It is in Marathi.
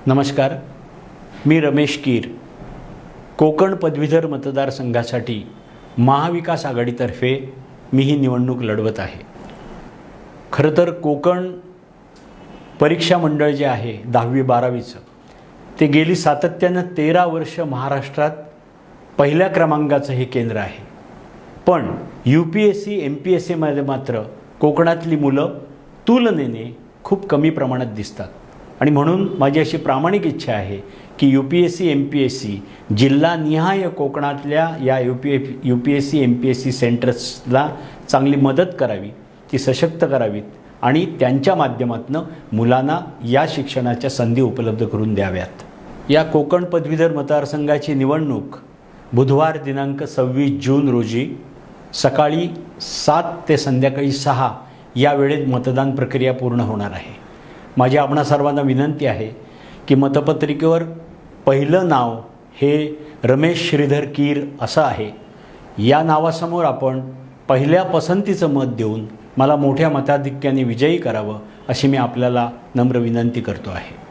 नमस्कार, मी रमेश कीर. कोकण पदवीधर मतदारसंघासाठी महाविकास आघाडीतर्फे मी ही निवडणूक लढवत आहे. खरं तर कोकण परीक्षा मंडळ जे आहे 10वी-12वीचं ते गेली सातत्यानं 13 वर्ष महाराष्ट्रात पहिल्या क्रमांकाचं हे केंद्र आहे. पण UPSC MPSCमध्ये मात्र कोकणातली मुलं तुलनेने खूप कमी प्रमाणात दिसतात. आणि म्हणून माझी अशी प्रामाणिक इच्छा आहे की UPSC MPSC जिल्हानिहाय कोकणातल्या या UPSC MPSC सेंटर्सला चांगली मदत करावी, ती सशक्त करावीत आणि त्यांच्या माध्यमातून मुलांना या शिक्षणाच्या संधी उपलब्ध करून द्याव्यात. या कोकण पदवीधर मतदारसंघाची निवडणूक बुधवार दिनांक 26 जून रोजी सकाळी 7 ते संध्याकाळी 6 या वेळेत मतदान प्रक्रिया पूर्ण होणार आहे. माझी आपणा सर्वांना विनंती आहे की मतपत्रिकेवर पहिलं नाव हे रमेश श्रीधर कीर असं आहे. या नावासमोर आपण पहिल्या पसंतीचं मत देऊन मला मोठ्या मताधिक्याने विजयी करावं अशी मी आपल्याला नम्र विनंती करतो आहे.